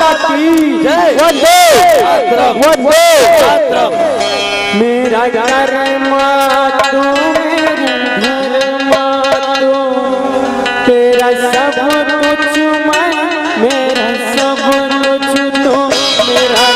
माता की जय। वंदे वंदे मातरम। मेरा कर्म तू मेरी धर्म तू, तेरा सब कुछ मैं, मेरा सब कुछ तू, मेरा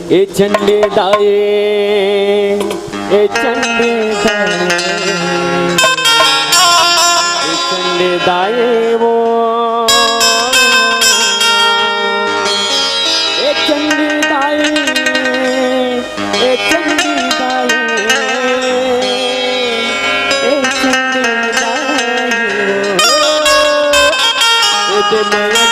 ए चंडी दाए, ए चंडी दाए, ए चंडी दाए वो, ए चंडी दाए, ए चंडी दाए, ए चंडी दाए वो, ए मेरा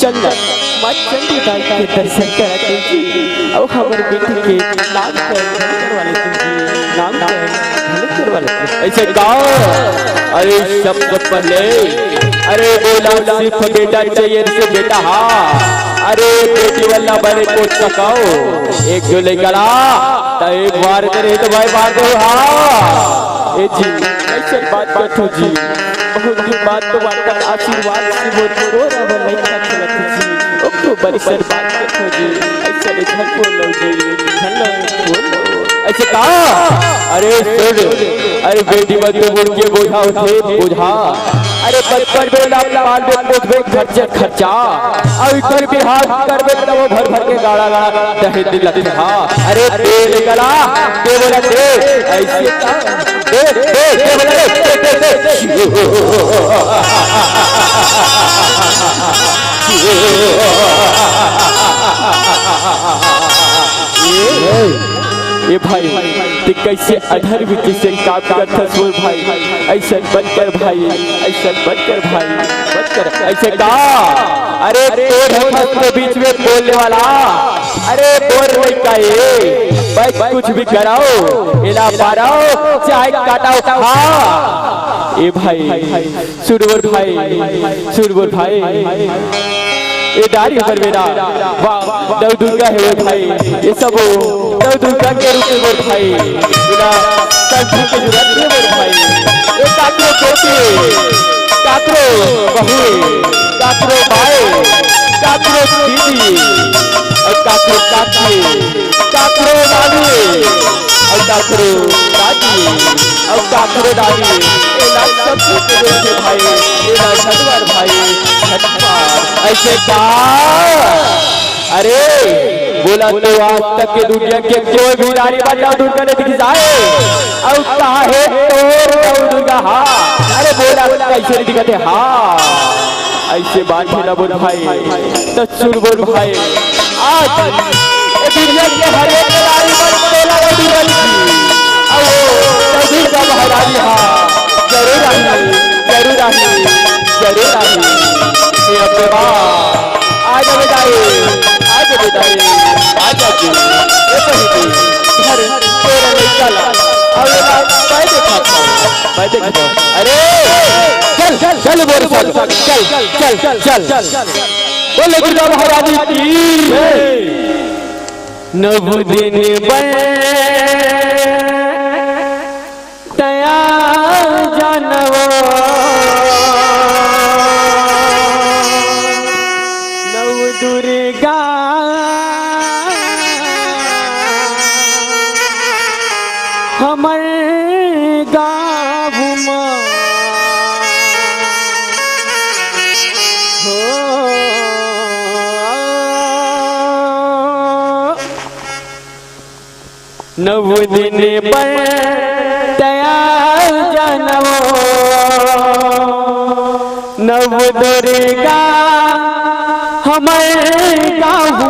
चंदा माँ चंडी दाई के दर्शन कराते जी। अब हमारे बेटे के नाम वाले नाम वाले ऐसे गाओ। अरे शब्द पहले अरे बोला सिर्फ बेटा चाहिए से बेटा हाँ। अरे बेटी वाला बड़े को चकाओ एक जो लेकर तो एक बार करे तो भाई बार दो हाँ। ए जी ऐसे बात करतो जी बहुत ही बात तो बात का आशीर्वाद से वो रो रहा नहीं चलत जी ओ तो बड़ी सर बात करतो जी ऐसे ले घर को लो जी बोलो ऐसे कहा अरे सुन अरे बेटी मत मुड़ के बोझा उठे बोझा अरे बचपन में लाल में पोछबे खर्चे खर्चा अब इधर भी हाथ करबे तो वो भर भर के गाड़ा गाड़ा दहे दिल लगते हाँ। अरे दे गला दे बोला दे ऐसे दे बोला ये भाई ते कैसे अधर विधि से काम करता सोर भाई ऐसा बनकर भाई ऐसा बनकर भाई बनकर ऐसे कहा अरे तोर बीच में बोलने वाला अरे बोल नहीं का ये भाई कुछ भी कराओ इला पाराओ चाहे काटाओ खा ये भाई सुरवर भाई ये दारी पर मेरा नव दुर्गा है वो भाई ये सब नव दुर्गा के रूप में वो भाई बिना संधि के जरूरत नहीं वो भाई ये काकरो बेटे काकरो बहू काकरो भाई काकरो दीदी और काकरो काकी काकरो दादी और काकरो दादी और काकरो दादी ये लाल सब के रूप में भाई ये लाल छठवार भाई ऐसे कहा अरे बोला तो आज तक के दुनिया के कोई भी नारी बाजा दूर करने दिख जाए और कहा है तो दुर्गा हाँ। अरे बोला कैसे दिखते हाँ ऐसे बात है ना बोल भाई तो सुन बोल भाई आज दुनिया के हर एक नारी बोला दुर्गा की दुर्गा महारानी हाँ जरूर आई आज बेटाई आज घर तेरा नहीं चला और मैं देखा अरे चल बोल चल बोले दुर्गा महारानी की नव दिन तया जानवो दुर्गा हमर गाँव हो नव दिन पर तया जनवो नव दुर्गा हमारे गाँव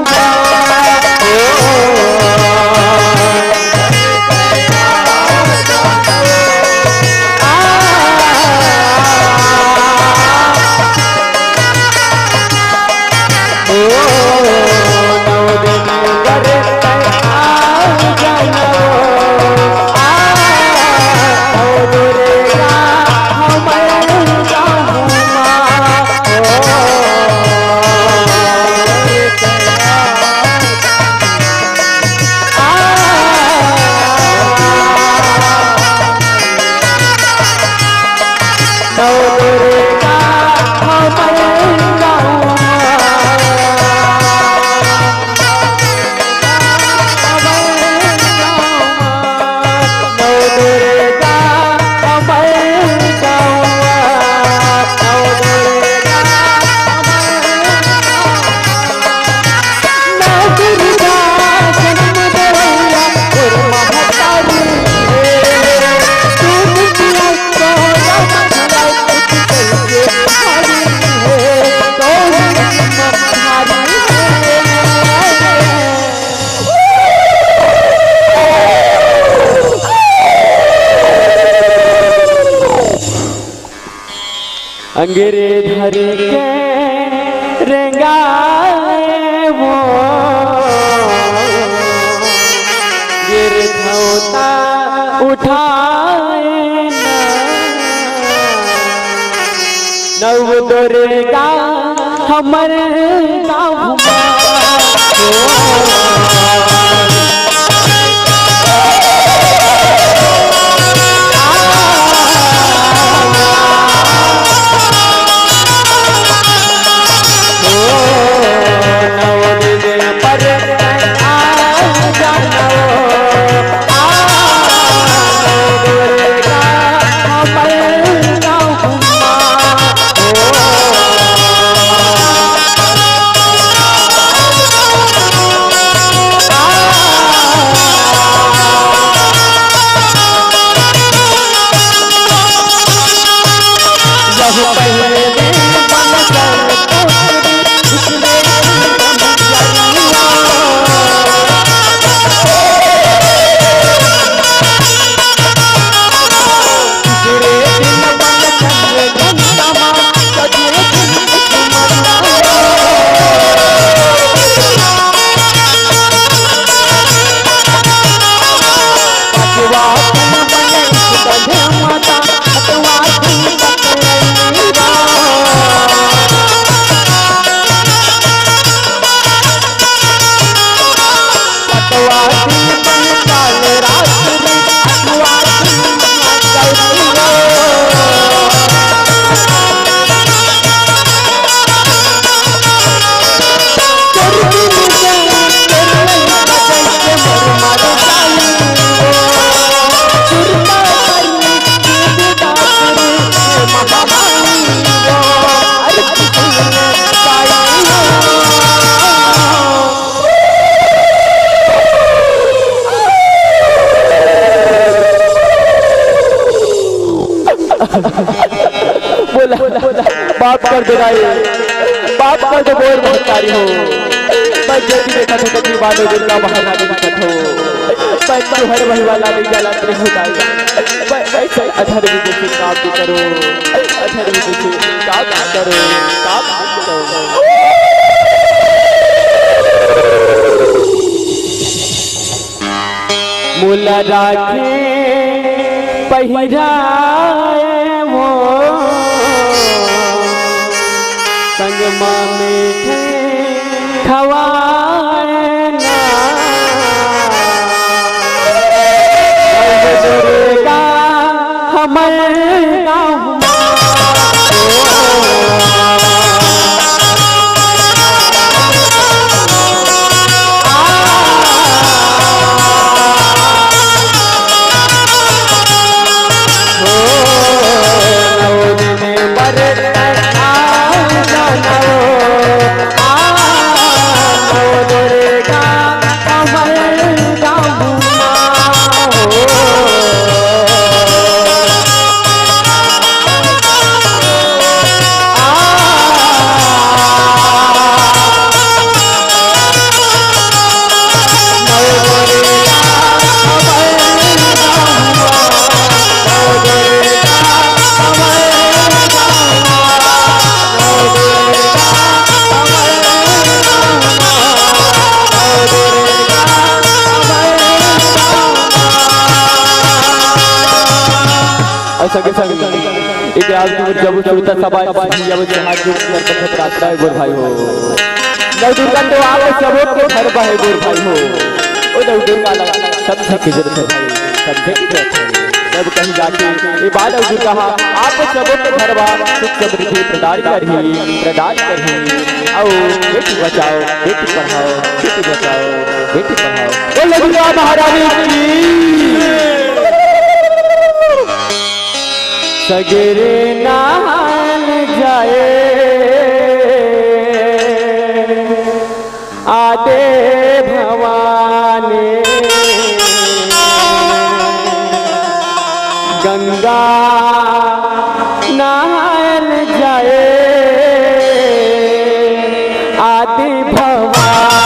अंगेरे धरे के रेंगाए वो गिर धोता उठाए नव दुर्गा हमर गाँव बाप कर दो भाई, बाप कर दो बोल महतारी हो। मैं जेती देखा तो कभी बालो दुर्गा महारानी दिखत हो। मैं तो हर वही वाला नहीं जाला तेरे हो जाएगा। मैं सही अधर भी जैसे काम भी करो, अधर भी जैसे काम करो, काम करो। मुला राखे पहिराए वो संगमा मीठे खवाए ना दुर्गा हमारे गाँव सगे संग इतिहास की जब चौथा सभा जब जहाज जो नरपत रास्ता है गोर भाई हो नव दुर्गा तो आप सबों के घर बहे गोर भाई हो ओ नव दुर्गा सब की जरूरत है भाई सब की जरूरत है जब कहीं जाके ये बात नव दुर्गा आप सबों के घर बा सुख समृद्धि प्रदान करही आओ बेटी बचाओ बेटी पढ़ाओ बेटी बचाओ बेटी पढ़ाओ ओ दुर्गा महारानी की सगरे नहान जाए आदे भवानी गंगा नहान जाए आदि भवानी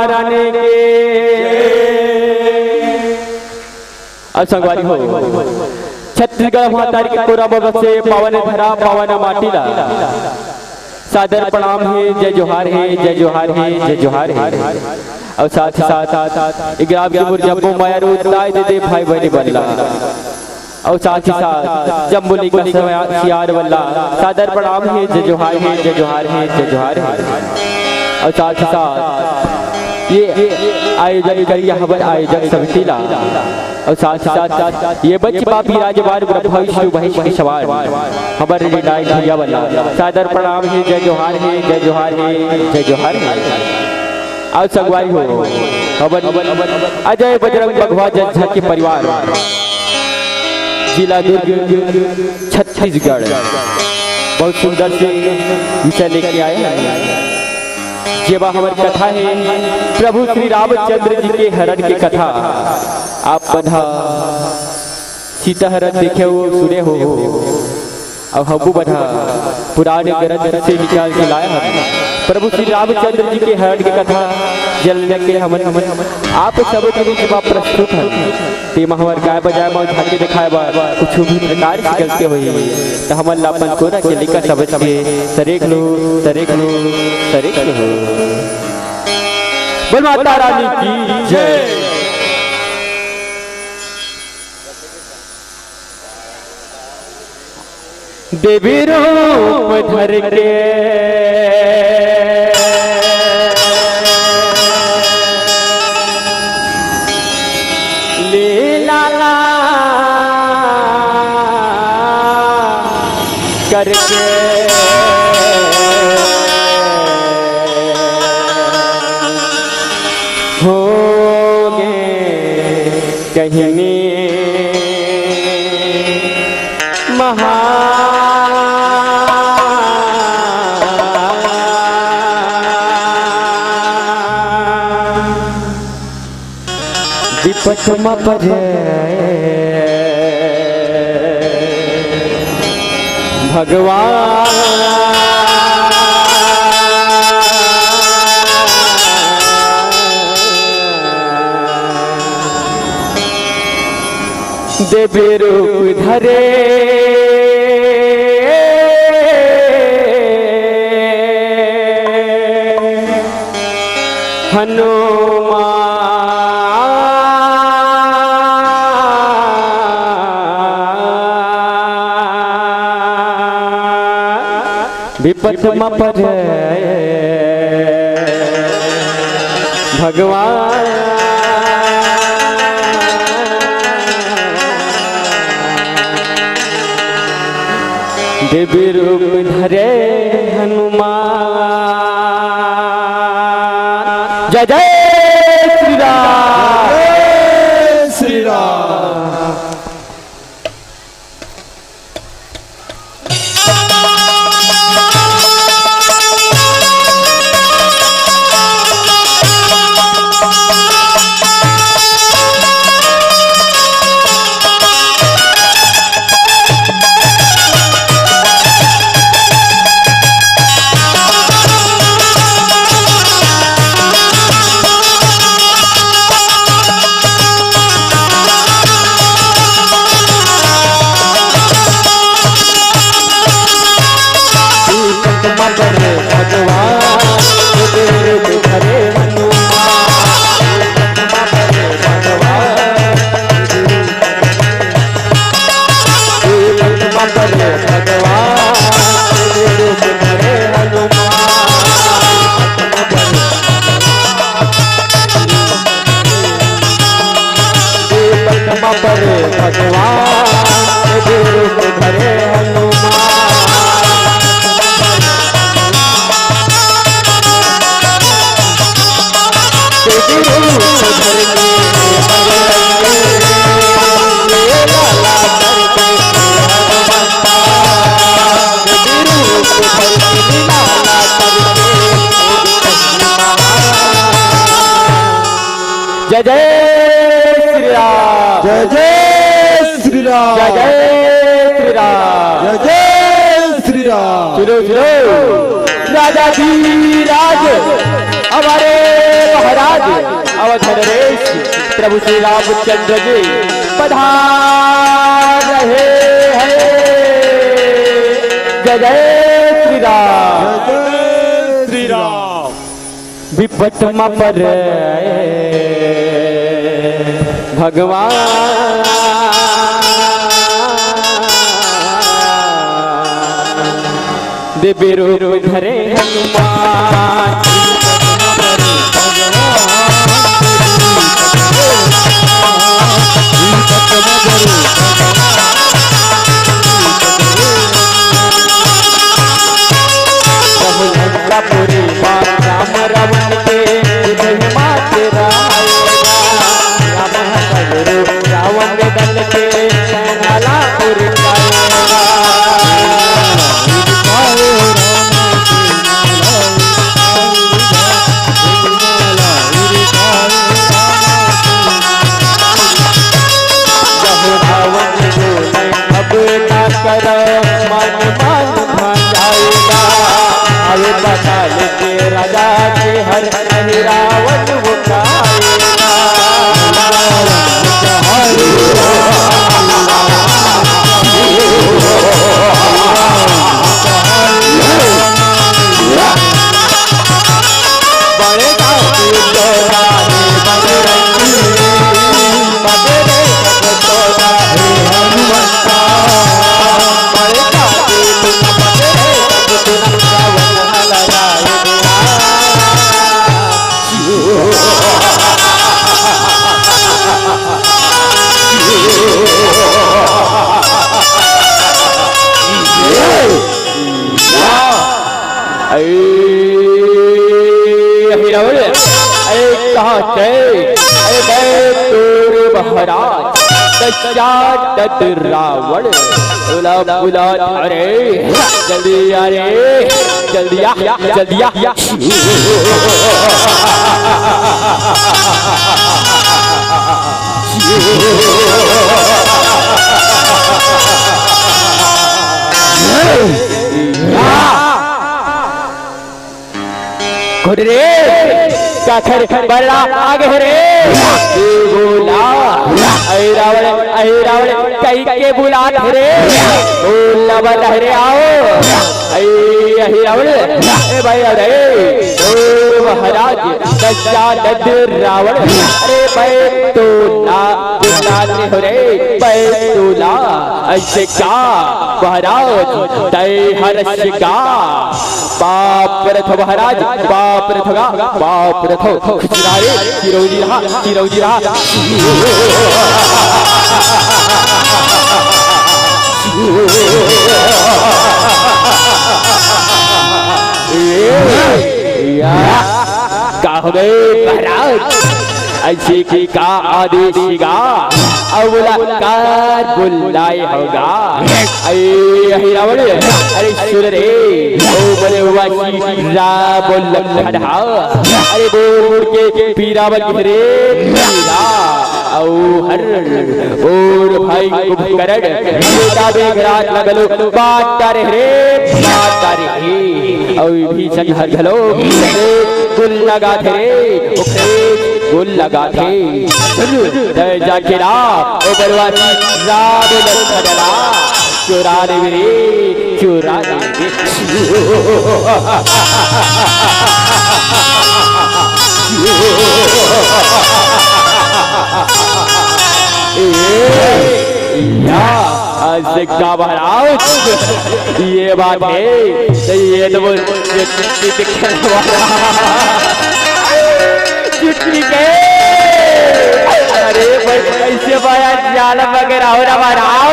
महारानी के। अब संगवारी हो छत्तीसगढ़ महातारी के कोरा से पावन धरा पावन माटीला सादर प्रणाम है, जय जोहार है, जय जोहार है, जय जोहार है। और साथ ही साथ ग्राम के जम्मू माया ताय दे भाई बहनी बल्ला। और साथ ही साथ जम्बुली का सियार बल्ला सादर प्रणाम है, जय जोहार है, जय जोहार है, जय जोहार है। और साथ ही साथ ये आयोजन करिए हमारे आयोजक समिति ला। और साथ ही साथ ये बच्चे बापी राजवार भविष्य भविष्य सवार हमारे रिटायर्ड भैया बल्ला सादर प्रणाम है, जय जोहार है, जय जोहार है, जय जोहार है। और संगवारी हो खबर अजय बजरंग बघवा जनता के परिवार जिला दुर्ग छत्तीसगढ़ बहुत सुंदर से विषय लेके आए हैं। जेवा हमारी कथा है प्रभु श्री रामचंद्र जी के हरण की कथा। आप बधा सीता हरण देखे हो, सुने हो, और हबू बधा पुराने ग्रंथ से निकाल के लाया है। प्रभु श्री रामचंद्र जी के हरण की कथा जलने के हम आप सब के बीच में प्रस्तुत है। तेमा हमार गाय बजाय में झाके दिखाए बा कुछ भी प्रकार से गलती हुई तो हम लापन को ना के लेकर सब के सरेक लो सरेक लो सरेक लो। बोल माता रानी की जय। देवी रूप धर के लीला करके होगे कहीं महा विपत मपरे भगवान देवी रूप धरे हनुमान विपत मपरे भगवान देवी रूप धरे हनुमान। जय जय श्री राम, जय श्री राम। जय जय श्री राम, जय जय श्री राम, जय जय श्री राम, जय जय श्री राम। चलो चलो राजा जी राज हमारे महाराज अवधर रेश प्रभु श्री रामचंद्र जी पधार रहे हैं। जय जय श्री राम, जय श्री राम। विपट पर भगवान दिव्य रूप धरे हनुमान। पूरी बात राम रावण के महिमा तेरा राम गुरु रावण दल के नाला पूरी करो मन मन भंजाएगा अवे बताल के राजा के हर रावण वो रावण बुला बुला अरे जल्दी अरे जल्दी आ जल्दी आ रे काखर बड़ा आगे रे बोला रावण कई के बुला रे बोला बता रे आओ रावण भाई अरे महाराज दशरथ रावण अरे बैतूला हो रे बैतूला ऐसे का महाराज तय हर्ष का बाप रथ महाराज बाप रथगा बाप रथ खिचराए चिरौजी रहा का हो गए महाराज ऐसे की का आदेश का अवला कार बुलाए होगा रावण अरे सुन रे ओ बड़े वासी रावण लखड़ा अरे बोल के पीरावल रे पीरा औ हर और भाई कुंभकर्ण बेटा बेगराज लगलो बात करे रे औ भीषण हर घलो गुल लगा थे गुल लगा थे जय जाकिरा ओ बरवासी राम लखड़ा चुरा रे चुरा ये बात है ये तो अरे कैसे बया जाल वगैरह हो रहा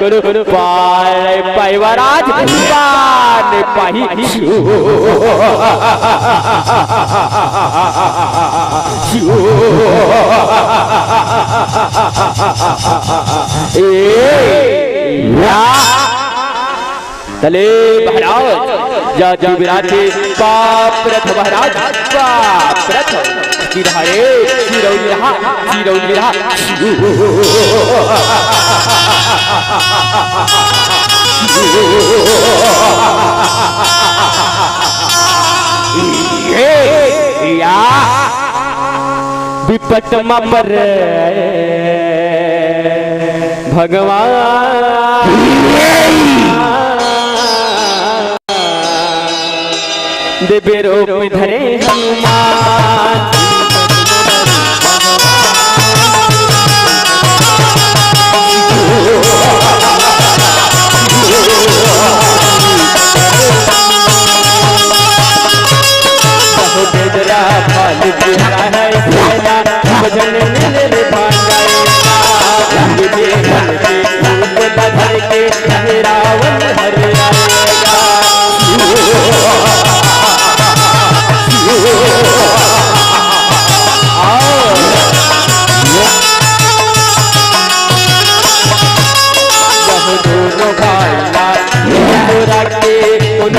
गुरु गुरु पाई महाराज पाही तले महाराज जा जा विराटे बाप रथ महाराज बाप रथ चिराए चिरौली रहा या विपत पर भगवान देवे रूप धरे हनुमान बेदरा फल पिया है सेना भजन मिल भांगाएगा रंग मन के रूप बदल के रावण हर आएगा दोनों भाई के उन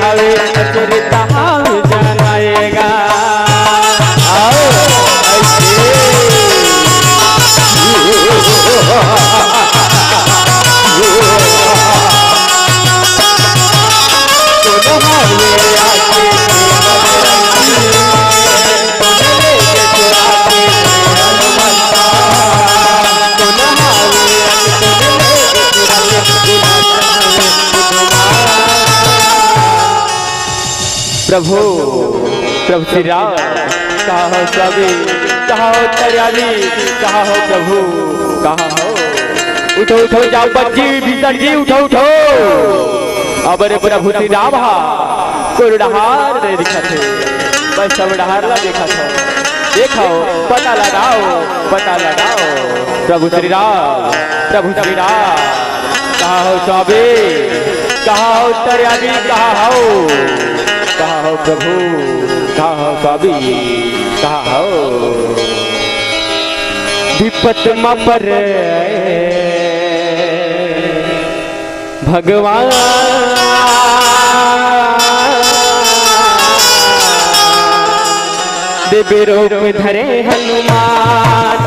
हवे चरिता जनाएगा प्रभु प्रभु श्री राम कहा हो स्वामी कहा हो तरियाली कहा हो प्रभु कहा हो उठो उठो जाओ बच्ची भीतर जी उठो उठो अबरे प्रभु श्री राम कोरडहार नहीं दिखा थे बस सब डहार ला देखा था देखो पता लगाओ प्रभु श्री राम कहा हो स्वामी कहा हो तरियाली कहा हो प्रभु कहा हो स्वामी कहा हो विपत पर भगवान देवे रूप धरे हनुमान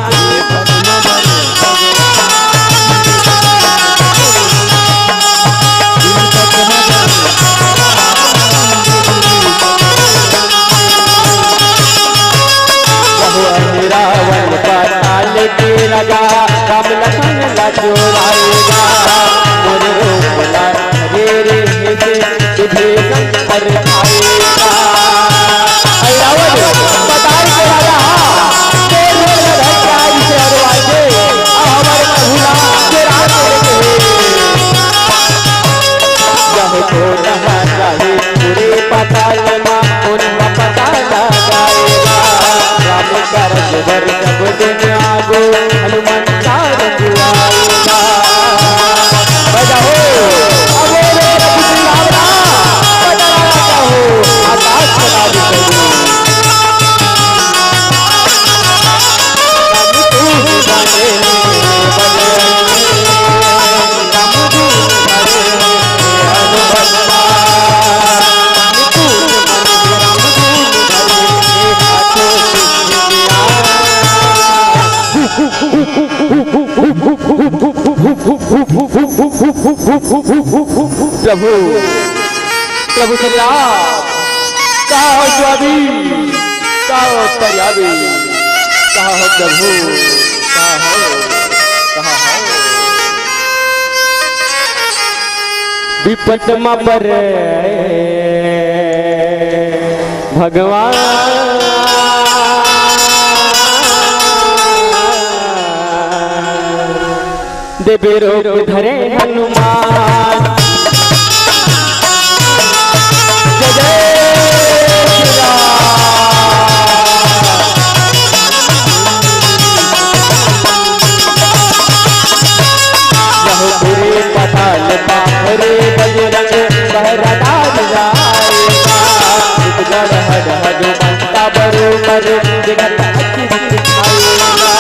रावण पाताल के राजा राम लखन जोड़ाएगा मोर रूप रे रे से तुझे संकर आएगा रावण पाताल के राजा तेरे धरती से अरवाजे हमारे भूला के रात जब तो रहा चाहे पूरे पाताल में उनका पता लगाएगा करज भर सब दुनिया गो हनुमान कारज आएगा बजाओ अबोरे रघुपति रावणा बजाओ आकाश बना दे प्रभु प्रभु श्री राम कहा हो स्वामी कहा हो तरियाली कहा हो प्रभु कहा हो विपत पर भगवान देवे रूप धरे हनुमान जय जय श्री राम पूरे पताल पाखरे बजरंग बहरदार जाएगा गढ़ हद हद बनता बरोबर जगत अच्छी दिखाएगा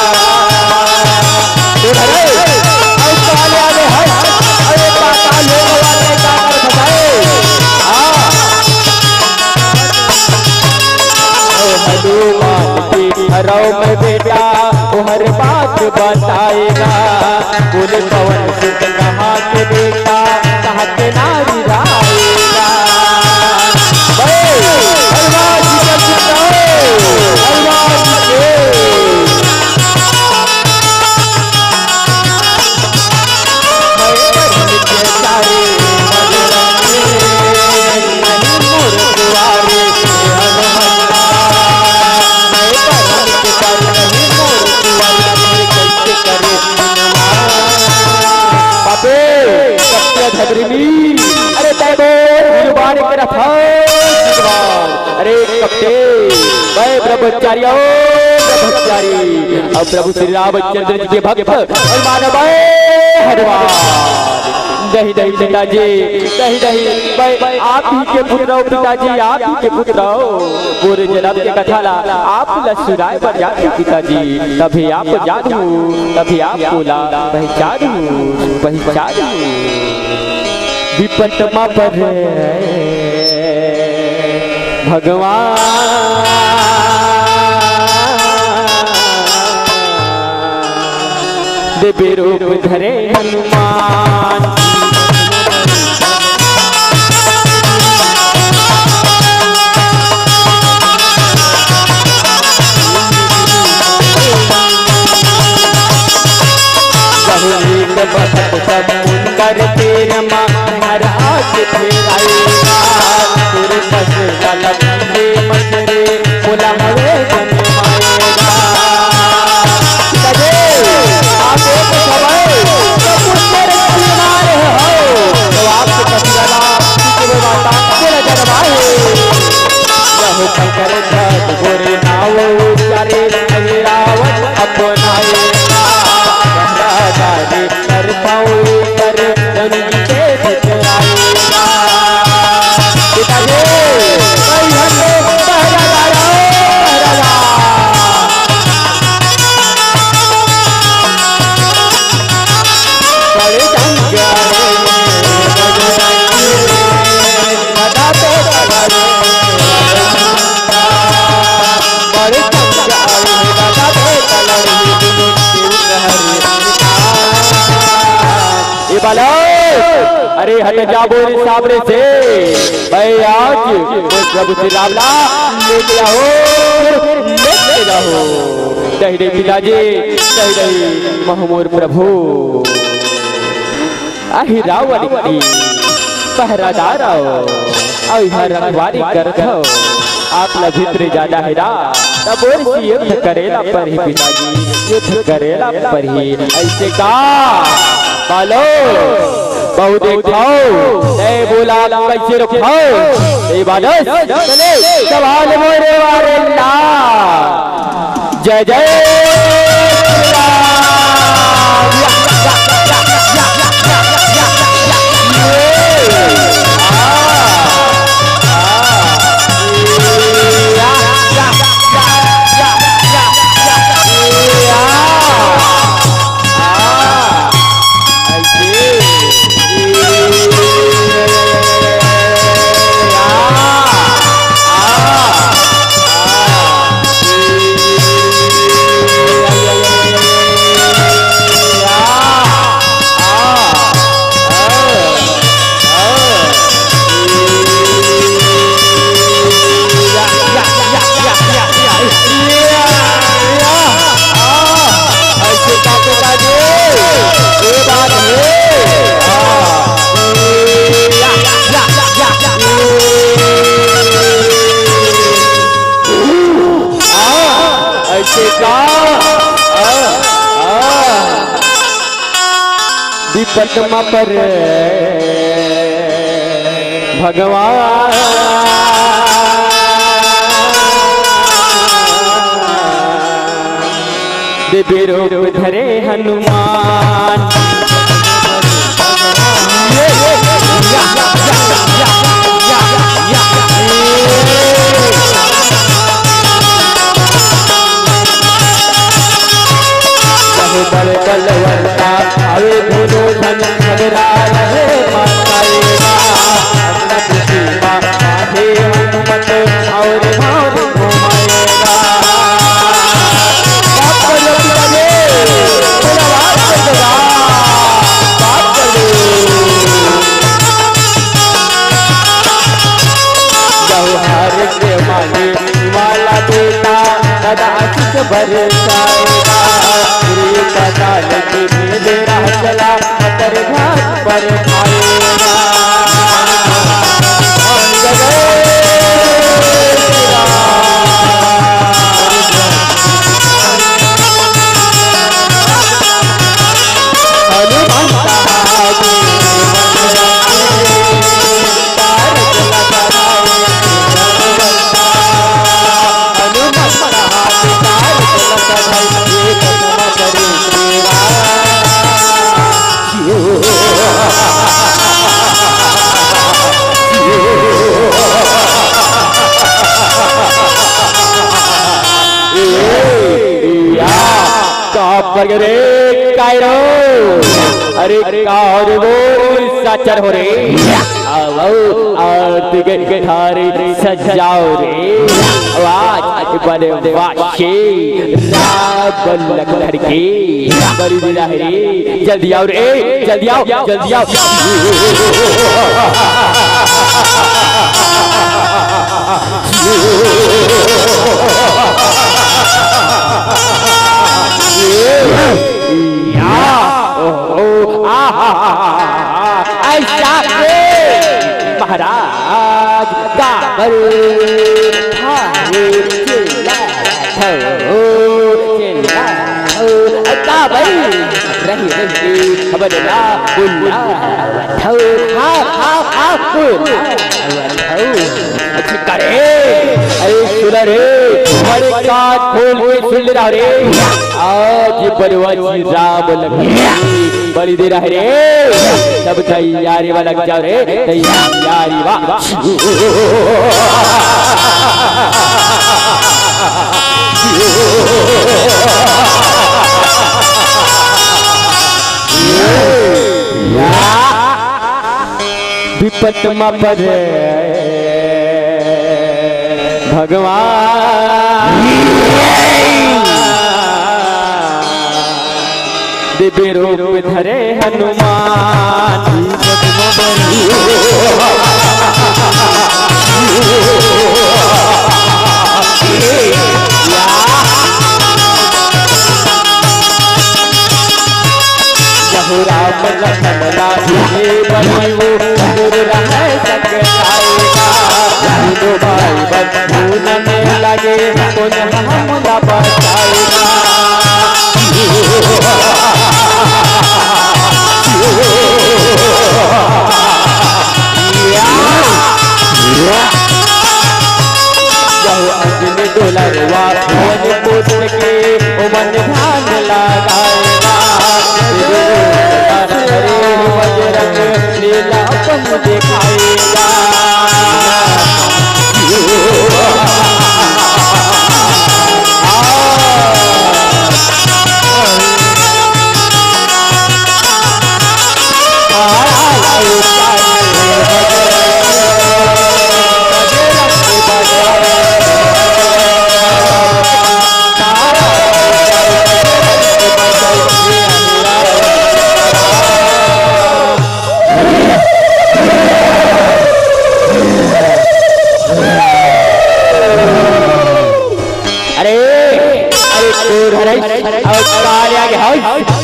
में बेटा वो हर बात बताएगा बोले पवन सुत कहा के बेटा कहा के नारी राएगा बट्टे भाई ब्रह्मचारी ओ ब्रह्मचारी अब प्रभु श्री रामचंद्र जी के भक्त और मानव हनुमान नहीं नहीं पिताजी नहीं नहीं भाई आप ही के पुत्र हो पिताजी आप ही के पुत्र हो पूरे जन्म के कथाला आप सुनाए पर जाते पिताजी तभी आपको जानू तभी आपको ला पहचानू विपट मा पर भगवान देवी रूप धरे हनुमान करते रमा हर हाथ फेराएगा तेरे बस लगे मसरे बोला हवे जन्माएगा कदे आप एक सवाल सब उत्तर मारे हो तो आपके पतिवाला के माता बोला जन्माए यह कर धत गोरे नाव चारे रावण अपनाएगा दादी कर पाऊं कर के ठुकराएगा पिताजी भाई हम पहला राजा बड़े जंगारे बड़ा तो बड़े जंगारे बड़ा तो बाला अरे हट जा बोले सामने से भाई आज प्रभु श्री राम लेके आओ लेके जाओ नहीं पिताजी नहीं महमूर प्रभु आही रावण की पहरादार रखवारी करत हो आप भीतर ज्यादा है ना तब युद्ध करेला पर ही पिताजी युद्ध करेला पर ही ऐसे का बालो बहु देखाओ नहीं बोला कैसे रखो ये बालो सवाल मोरे वाले ना जय जय विपट मा पर भगवान देवी रूप धरे हनुमान बल बलवंता अवे धुनो धन खगरा रहे माताएगा सीमा आधे हनुमत और भाव घुमाएगा बाप कर लो पिताजी बोला बात कर देगा बात कर दो जौहर के माली वाला बेटा सदा कुछ बरसाएगा काल के मेरा चला मकर घाट पर खाएगा मर गए रे कायरो। अरे और वो साचर हो रे आओ और तुगे थारे सजाओ रे आज बड़े वाशे रात लड़के बड़ी दिला है रे जल्दी आओ रे जल्दी आओ जल्दी आओ। महाराज काबर काबर रही रही खबर ला बुल्ला अच्छी करे अरे सुना रे हमारे कान खोल के सुन रहा रे आज परवाची राम लक्ष्मी बड़ी देर है रे सब तैयारी वाला लग जाओ रे तैयारी वाह विपत में पड़े भगवान दिव्य रूप धरे हनुमान राम लखन लाए बनो गुर रहे सकताएगा तीनों भाई बंधु न लगे कौन हमला बचाएगा। अग्नि डोलरवा मन पुत्र के मन ध्यान लगाएगा बजरंग लीला पन दिखाएगा।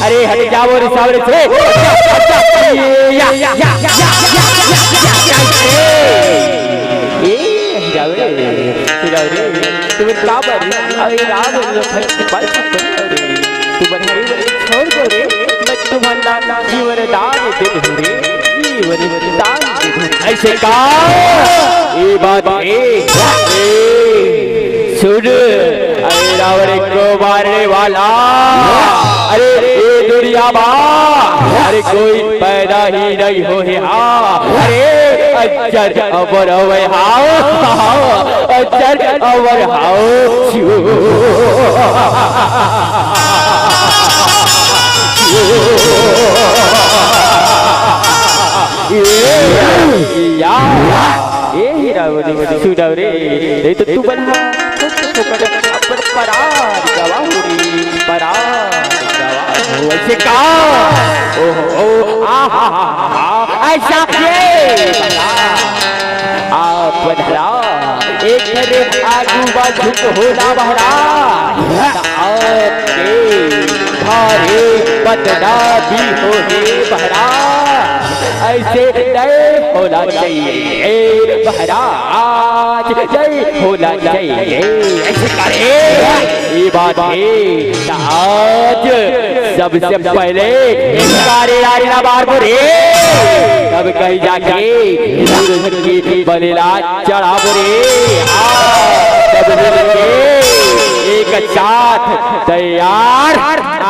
अरे हट जाओ रे सावरे से तुम काबर अरे राम तुम छोड़ दो रे मैं तुम्हारा जीवन दान दे दूं रे जीवन दान दे दूं ऐसे का ये बात सुन अरे रावण को मारने वाला अरे ये दुनिया में अरे कोई पैदा ही नहीं हो अरे अजर अमर हुए अजर अमर ये रावण सुनाओ रे नहीं तो तू बना अपन परार गवाहुरी परार गवाहुरी ऐसे का ओ ऐसा आप धरा एक रे आगू बाजू होला बहरा आपके धारे बदला भी हो बहरा ऐसे जय होना चाहिए महाराज जय होना चाहिए ऐसे करे ये बात है आज सबसे पहले सारे नारीना बार बोरे तब कहीं जाके की बलिला चढ़ा बोरे तब मिलके एक साथ तैयार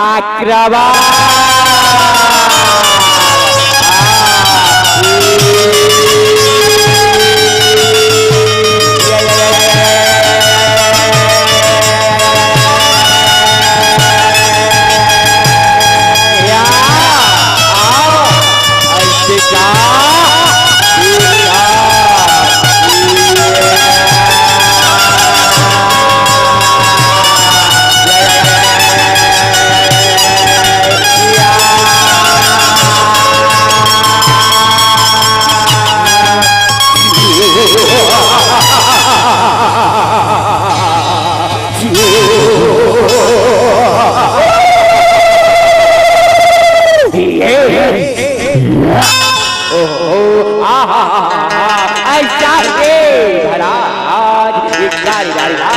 आक्रमण डारी डारी ला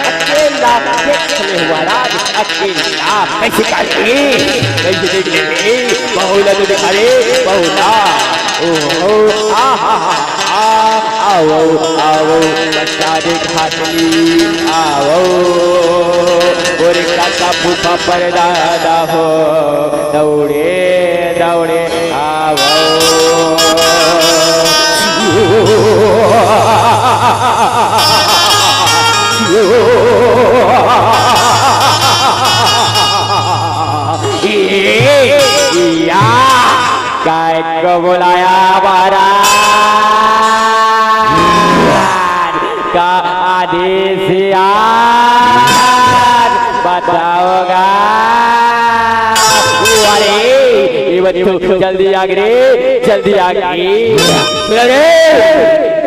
अकेला देखने हुआ राज अकेला कैसे काटेंगे कैसे देख लेंगे बहुला तो दिखा रे बहुला ओहो आहा आओ आओ बच्चा देखा चली आओ और काका फूफा पर दादा हो दौड़े दौड़े आओ काय को बुलाया बारा का आदेश बताओगा अरे जल्दी आगे जल्दी आगे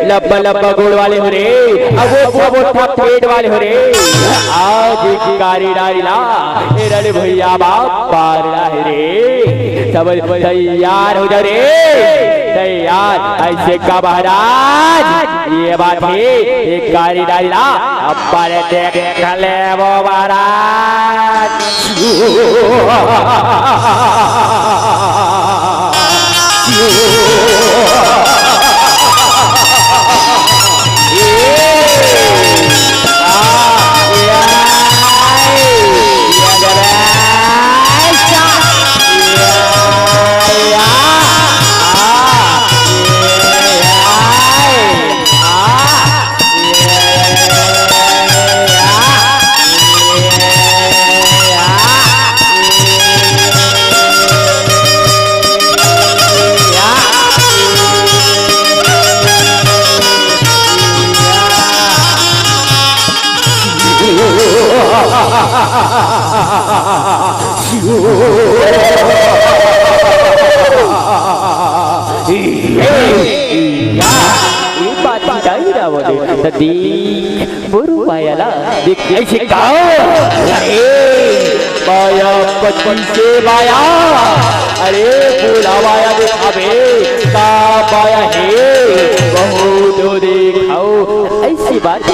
लब्बा लब्बा गोड़ वाले हो रे अब वो पेट वाले हो रे आज की गाड़ी डारी ला रे भैया बाप पार रे सब तैयार हो जा रे तैयार ऐसे का महाराज ये बात है एक गाड़ी डारी ला अब पर देख ले वो महाराज अरे बुलावाया दिखावे का पाया है बहुत दिखाओ ऐसी बात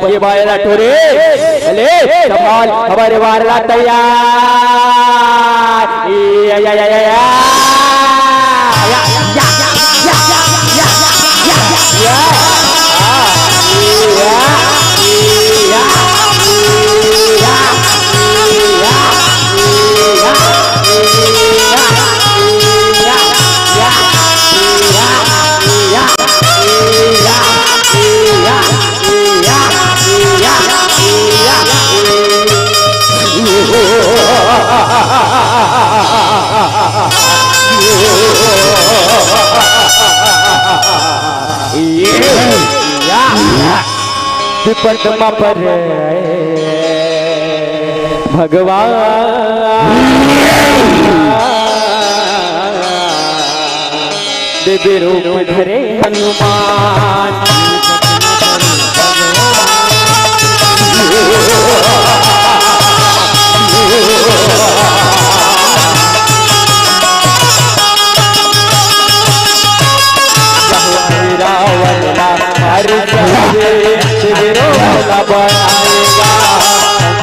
ये बायला टोरे ले संभाल हमारे वारला तैयार या या या या पद्मा पर भगवान दिव्य रूप धरे हनुमान बनाएगा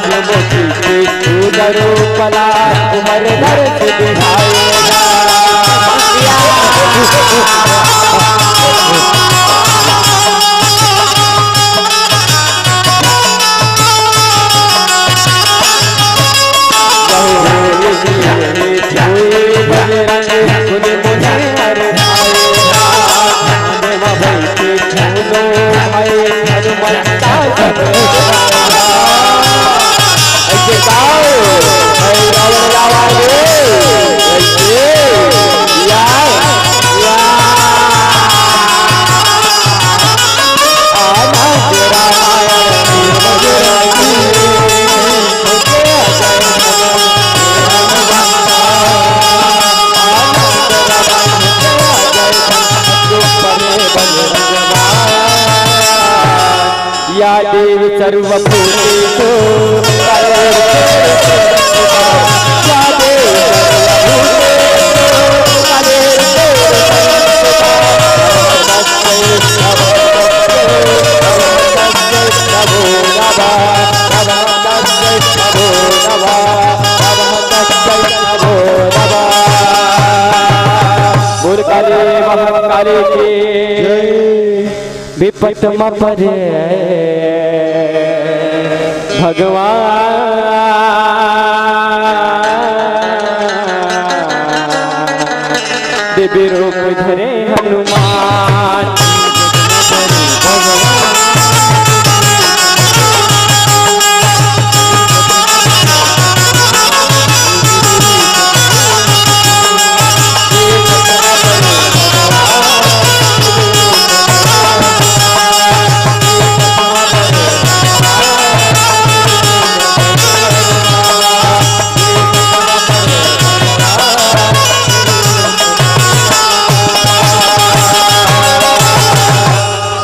पंचमुखी की सुंदरो कला उमर दर्द दिखाएगा या देवी सर्वभूतेषु महाकाली की विपत में परे भगवान दिव्य रूप धरे हनुमान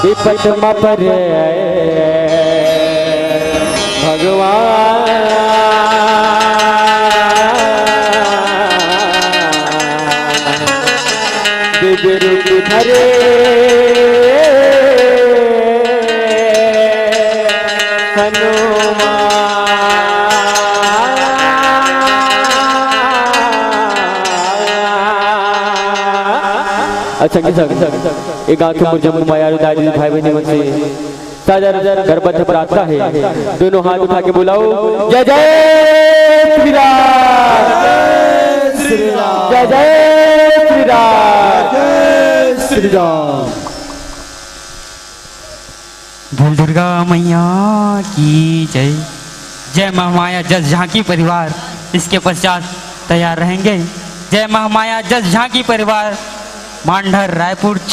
विपत में परे भगवान दिव्य रूप धरे अच्छा एक गाँव के मुरजम माया दादी भाई बहनी से साजर गर्भवती प्रार्थना है दोनों हाथ उठा के बुलाओ जय जय श्री राम जय जय श्री राम श्री राम। बोल दुर्गा मैया की जय। जय महामाया जस झांकी परिवार इसके पश्चात तैयार रहेंगे। जय महामाया जस झांकी परिवार मांडर रायपुर।